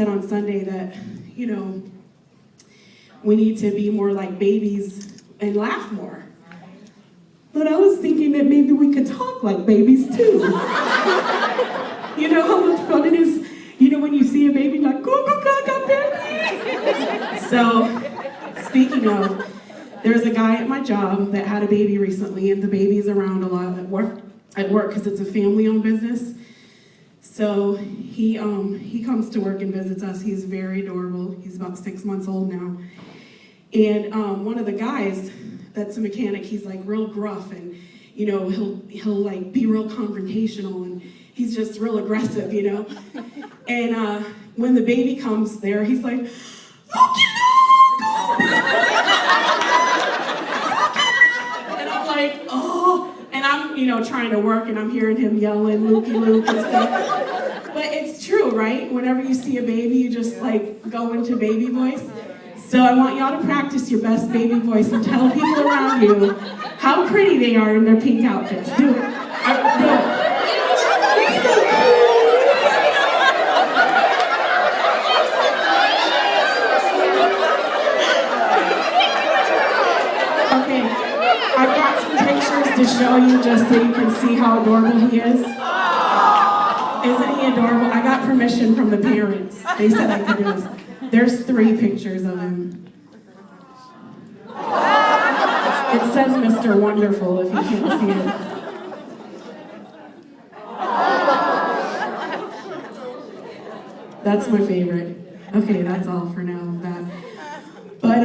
said on Sunday that, we need to be more like babies and laugh more. But I was thinking that maybe we could talk like babies too. You know how much fun it is, when you see a baby like, go, go, go, go, baby. So, speaking of, there's a guy at my job that had a baby recently, and the baby's around a lot at work because it's a family-owned business. So he comes to work and visits us. He's very adorable. He's about 6 months old now. And one of the guys that's a mechanic, he's like real gruff, and he'll like be real confrontational, and he's just real aggressive, And when the baby comes there, he's like, Look, and I'm like, oh, and I'm trying to work, and I'm hearing him yelling Lukey Luke and stuff. But it's true, right? Whenever you see a baby, you just like go into baby voice. So I want y'all to practice your best baby voice and tell people around you how pretty they are in their pink outfits. Do it. Do it. Okay, I've got some pictures to show you just so you can see how adorable he is. Isn't he adorable? I got permission from the parents. They said I could do this. There's 3 pictures of him. It says Mr. Wonderful if you can't see it. That's my favorite. Okay, that's all for now of that. But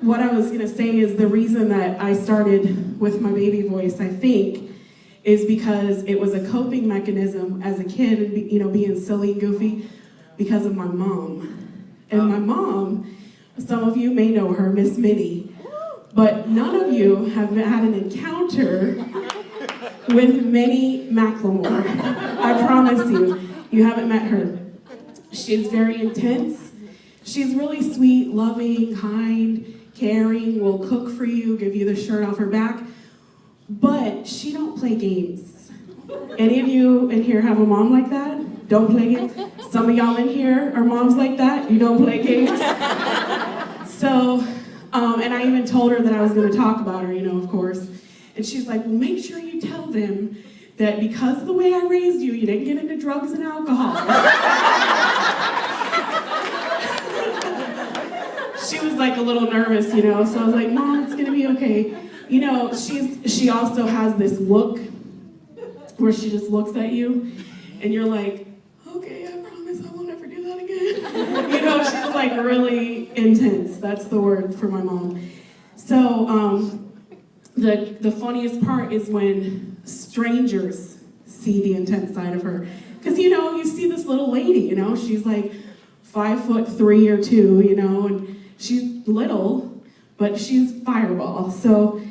what I was gonna say is the reason that I started with my baby voice, I think, is because it was a coping mechanism as a kid, and being silly and goofy, because of my mom. And my mom, some of you may know her, Miss Minnie, but none of you have had an encounter with Minnie McLemore. I promise you, you haven't met her. She's very intense. She's really sweet, loving, kind, caring, will cook for you, give you the shirt off her back, but she don't play games. Any of you in here have a mom like that? Don't play games? Some of y'all in here are moms like that? You don't play games? So, and I even told her that I was going to talk about her, of course. And she's like, well, make sure you tell them that because of the way I raised you, you didn't get into drugs and alcohol. She was like a little nervous, so I was like, Mom, it's going to be okay. She also has this look where she just looks at you, and you're like, okay, I promise I won't ever do that again. She's like really intense. That's the word for my mom. So the funniest part is when strangers see the intense side of her. Because, you see this little lady, she's like 5'3" or 2, and she's little, but she's fireball. So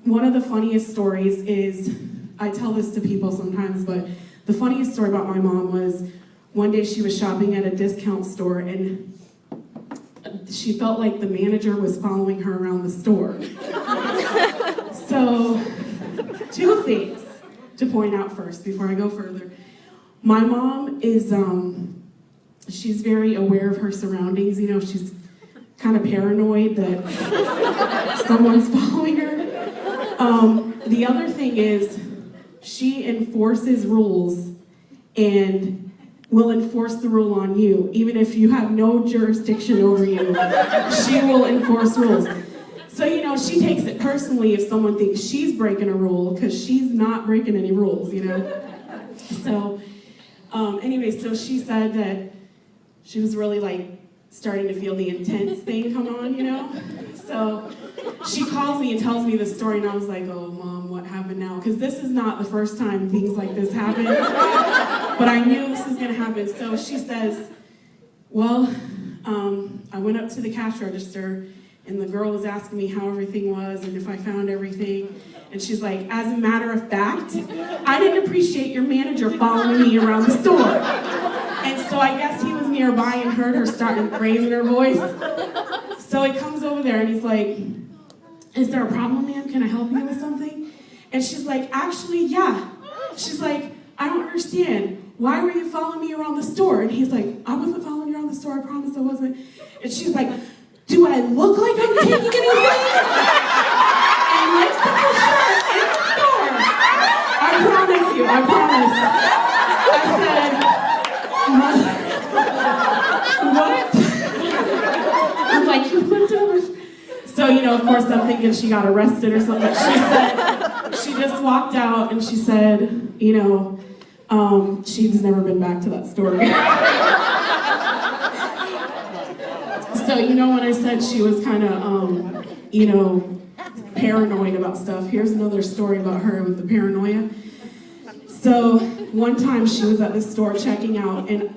one of the funniest stories is, I tell this to people sometimes, but the funniest story about my mom was one day she was shopping at a discount store, and she felt like the manager was following her around the store. So, 2 things to point out first before I go further. My mom is, she's very aware of her surroundings. She's kind of paranoid that someone's following her. The other thing is, she enforces rules and will enforce the rule on you. Even if you have no jurisdiction over you, she will enforce rules. So, she takes it personally if someone thinks she's breaking a rule, because she's not breaking any rules, So, anyway, so she said that she was really starting to feel the intense thing come on, So she calls me and tells me the story, and I was like, oh, Mom, what happened now? Because this is not the first time things like this happen, but I knew this was gonna happen. So she says, well, I went up to the cash register, and the girl was asking me how everything was and if I found everything. And she's like, as a matter of fact, I didn't appreciate your manager following me around the store. And so I guess he was nearby and heard her starting raising her voice. So he comes over there and he's like, is there a problem, ma'am? Can I help you with something? And she's like, actually, yeah. She's like, I don't understand. Why were you following me around the store? And he's like, I wasn't following you around the store. store, I promise I wasn't. And she's like, do I look like I'm taking anything? And lifts up her shirt in the store. I promise you, I promise. I said, what? I'm like, you looked over. So, of course I'm thinking she got arrested or something. She said, she just walked out and she said, she's never been back to that store again. So, when I said she was kind of, paranoid about stuff, here's another story about her with the paranoia. So, one time she was at the store checking out, and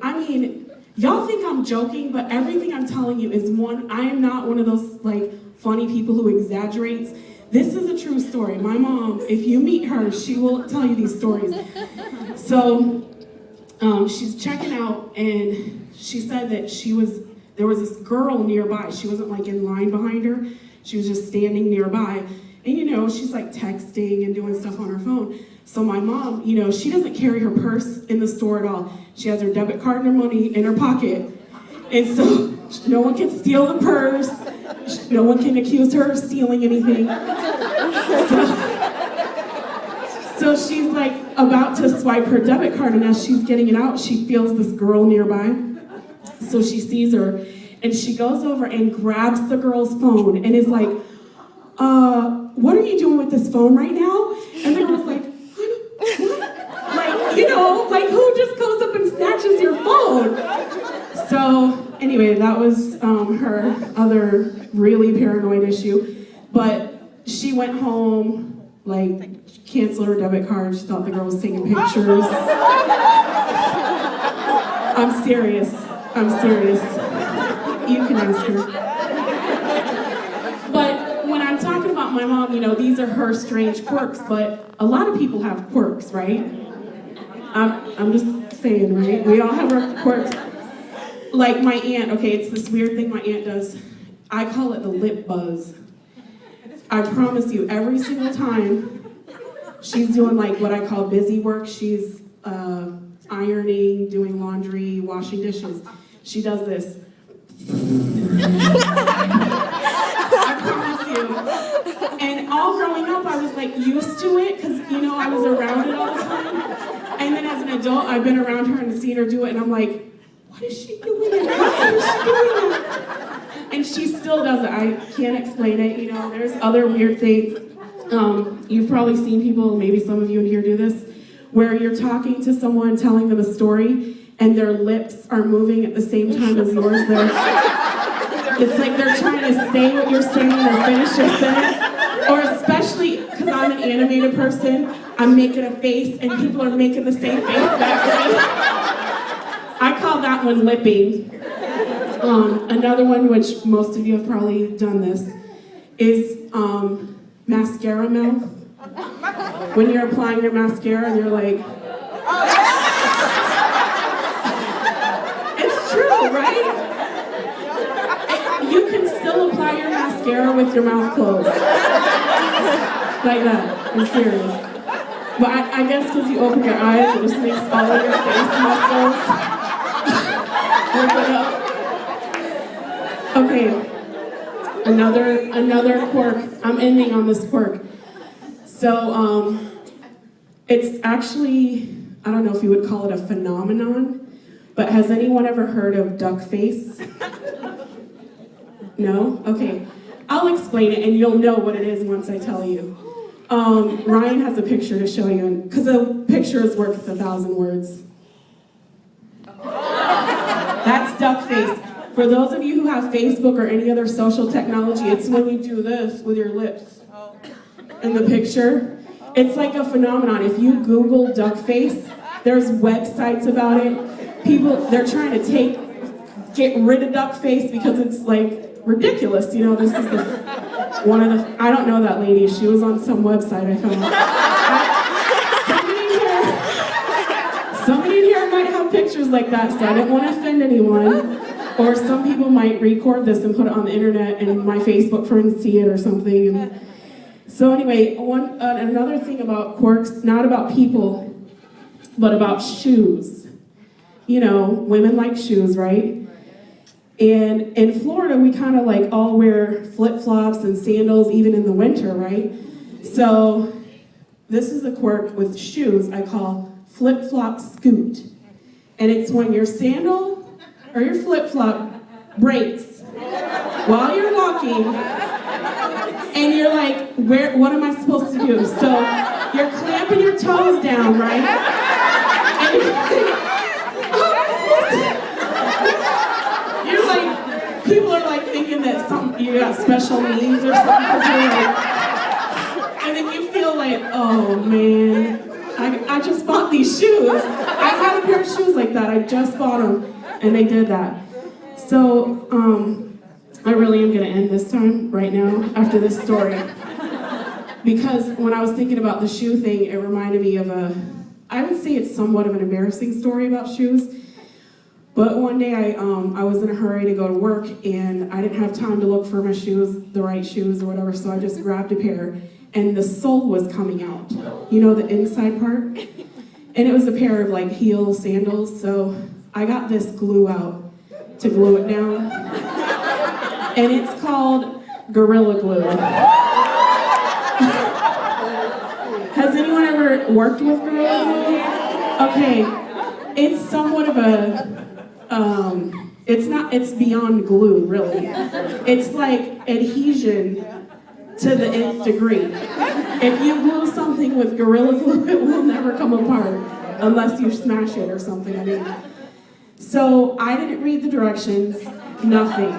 y'all think I'm joking, but everything I'm telling you is I am not one of those, funny people who exaggerates. This is a true story. My mom, if you meet her, she will tell you these stories. So, she's checking out, and she said that there was this girl nearby. She wasn't in line behind her. She was just standing nearby. And she's texting and doing stuff on her phone. So my mom, she doesn't carry her purse in the store at all. She has her debit card and her money in her pocket. And so no one can steal the purse. No one can accuse her of stealing anything. So she's about to swipe her debit card, and as she's getting it out, she feels this girl nearby. So she sees her, and she goes over and grabs the girl's phone and is like, what are you doing with this phone right now? And the girl's like, what? Who just goes up and snatches your phone? So anyway, that was her other really paranoid issue. But she went home, canceled her debit card. She thought the girl was taking pictures. I'm serious. You can ask her. But when I'm talking about my mom, these are her strange quirks, but a lot of people have quirks, right? I'm just saying, right? We all have our quirks. Like my aunt, okay, it's this weird thing my aunt does. I call it the lip buzz. I promise you, every single time she's doing what I call busy work, she's ironing, doing laundry, washing dishes. She does this. I promise you. And all growing up, I was used to it because I was around it all the time. And then as an adult, I've been around her and seen her do it, and I'm like, what is she doing? Why is she doing that? And she still does it. I can't explain it. There's other weird things. You've probably seen people, maybe some of you in here do this, where you're talking to someone, telling them a story, and their lips are moving at the same time as yours. It's like they're trying to say what you're saying or finish your sentence. Or especially, because I'm an animated person, I'm making a face, and people are making the same face back to me. I call that one lipping. Another one, which most of you have probably done this, is mascara mouth. When you're applying your mascara and you're like, it's true, right? You can still apply your mascara with your mouth closed. Like that, I'm serious. But I guess because you open your eyes, it just makes all of your face muscles open up. Okay, another quirk. I'm ending on this quirk. So, it's actually, I don't know if you would call it a phenomenon, but has anyone ever heard of duck face? No? Okay. I'll explain it and you'll know what it is once I tell you. Ryan has a picture to show you, because a picture is worth 1,000 words. That's duck face. For those of you who have Facebook or any other social technology, it's when you do this with your lips in the picture. It's like a phenomenon. If you Google duck face, there's websites about it. People, they're trying to get rid of duck face because it's ridiculous. This is I don't know that lady. She was on some website I found. Somebody in here might have pictures like that, so I didn't want to offend anyone. Or some people might record this and put it on the internet and my Facebook friends see it or something. So anyway, another thing about quirks, not about people, but about shoes. Women like shoes, right? And in Florida, we kind of like all wear flip-flops and sandals even in the winter, right? So this is a quirk with shoes I call flip-flop scoot. And it's when your sandal or your flip-flop breaks while you're walking, and you're like, what am I supposed to do? So you're clamping your toes down, right? And you're like, people are like thinking that you got special needs or something. And then you feel like, oh man, I just bought these shoes. I had a pair of shoes like that. I just bought them, and they did that. So I really am going to end this time right now after this story, because when I was thinking about the shoe thing, it reminded me of I would say it's somewhat of an embarrassing story about shoes. But one day I was in a hurry to go to work, and I didn't have time to look for my shoes, the right shoes or whatever, so I just grabbed a pair, and the sole was coming out. You know, the inside part? And it was a pair of like heel sandals, so I got this glue out to glue it down. And it's called Gorilla Glue. Has anyone ever worked with Gorilla Glue? Okay, it's somewhat of it's beyond glue, really. It's like adhesion to the nth degree. If you glue something with Gorilla Glue, it will never come apart unless you smash it or something, I mean. So I didn't read the directions, nothing.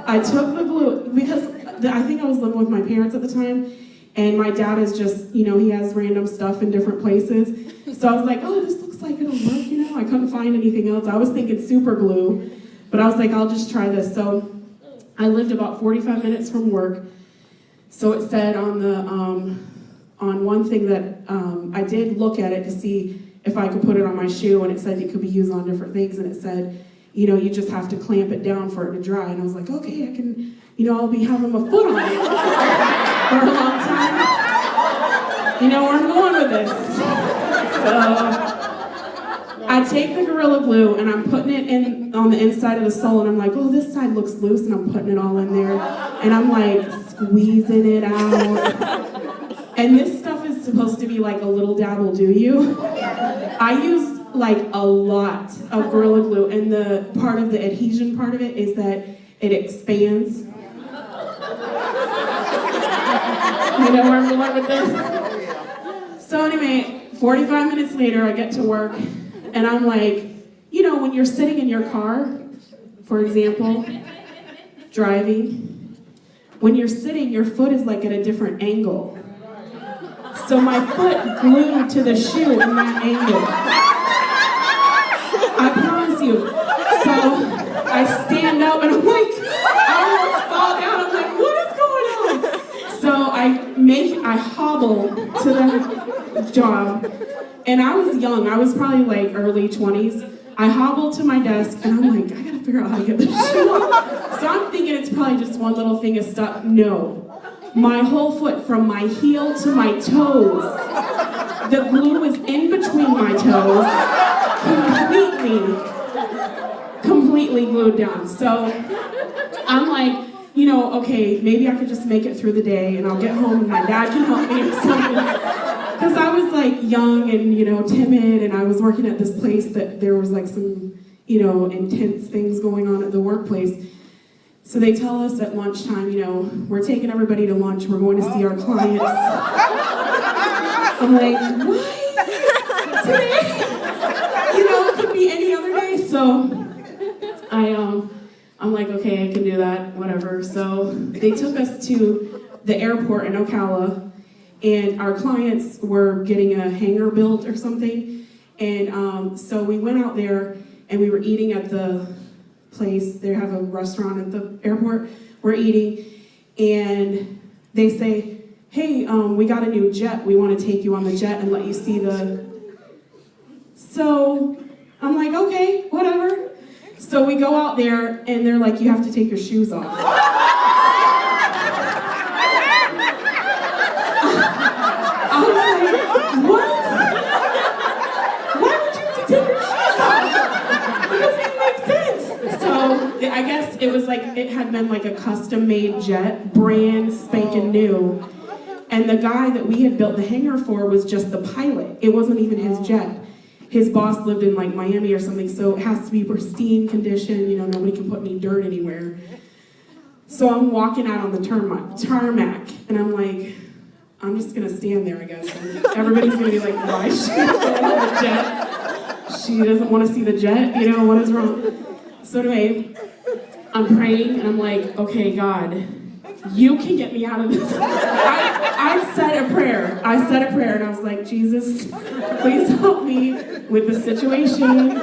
I took the glue, because I think I was living with my parents at the time, and my dad is just, you know, he has random stuff in different places. So I was like, oh, this looks like it'll work, you know? I couldn't find anything else. I was thinking super glue, but I was like, I'll just try this. So I lived about 45 minutes from work. So it said on the on one thing that I did look at it to see if I could put it on my shoe, and it said it could be used on different things, and it said, you know, you just have to clamp it down for it to dry. And I was like, okay, I can, you know, I'll be having my foot on it for a long time. You know where I'm going with this. So I take the Gorilla Glue and I'm putting it in on the inside of the sole, and I'm like, oh, this side looks loose, and I'm putting it all in there, and I'm like squeezing it out. And this stuff is supposed to be like a little dabble do you. I used like a lot of Gorilla Glue, and the part of the adhesion part of it is that it expands. You know where I'm going with this? So anyway, 45 minutes later, I get to work, and I'm like, you know, when you're sitting in your car, for example, driving, when you're sitting, your foot is like at a different angle. So my foot glued to the shoe in that angle. I promise you. So I stand up and I'm like, I almost fall down. I'm like, what is going on? So I hobble to the job. And I was young. I was probably like early 20s. I hobble to my desk and I'm like, I gotta figure out how to get this shoe off. So I'm thinking it's probably just one little thing of stuff. No. My whole foot from my heel to my toes. The glue was in between my toes. Completely glued down. So I'm like, you know, okay, maybe I could just make it through the day and I'll get home and my dad can help me or something. Because I was like young and, you know, timid, and I was working at this place that there was like some, you know, intense things going on at the workplace. So they tell us at lunchtime, you know, we're taking everybody to lunch, we're going to see our clients. I'm like, what? Today? You know, it could be any other day. So I'm like, okay, I can do that, whatever. So they took us to the airport in Ocala, and our clients were getting a hangar built or something. And so we went out there and we were eating at the place. They have a restaurant at the airport. We're eating, and they say, hey, we got a new jet. We want to take you on the jet and let you see the... So I'm like, okay, whatever. So we go out there, and they're like, you have to take your shoes off. I was like, what? Why would you have to take your shoes off? It doesn't even make sense. So I guess it was like, it had been like a custom-made jet, brand spanking new. And the guy that we had built the hangar for was just the pilot. It wasn't even his jet. His boss lived in like Miami or something, so it has to be pristine condition, you know, nobody can put any dirt anywhere. So I'm walking out on the tarmac, and I'm like, I'm just gonna stand there, I guess. And everybody's gonna be like, why is she going on the jet? She doesn't wanna see the jet, you know, what is wrong? So anyway, I'm praying, and I'm like, okay, God, you can get me out of this. I said a prayer, and I was like, Jesus, please help me with the situation.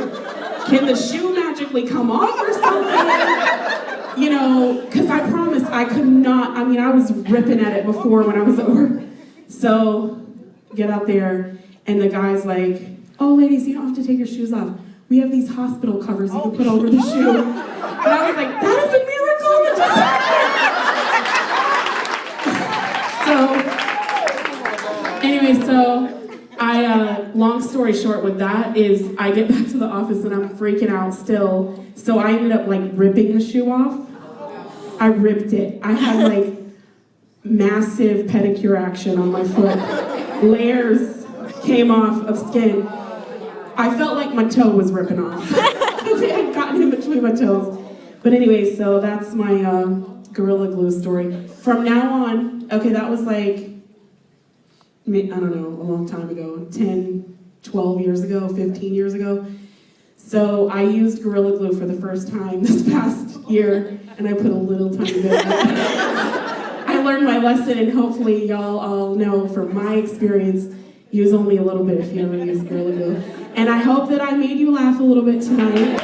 Can the shoe magically come off or something? You know, because I promised I could not, I mean, I was ripping at it before when I was at work. So, get out there, and the guy's like, oh, ladies, you don't have to take your shoes off. We have these hospital covers you can put over the shoe. And I was like, that is a miracle that just happened. So, anyway, so long story short with that is I get back to the office and I'm freaking out still. So I ended up like ripping the shoe off. I ripped it. I had like massive pedicure action on my foot. Layers came off of skin. I felt like my toe was ripping off. It had gotten in between my toes. But anyway, so that's my Gorilla Glue story. From now on, okay, that was like, I don't know, a long time ago, 10, 12 years ago, 15 years ago. So I used Gorilla Glue for the first time this past year, and I put a little tiny bit of it. I learned my lesson, and hopefully y'all all know from my experience, use only a little bit if you ever use Gorilla Glue. And I hope that I made you laugh a little bit tonight.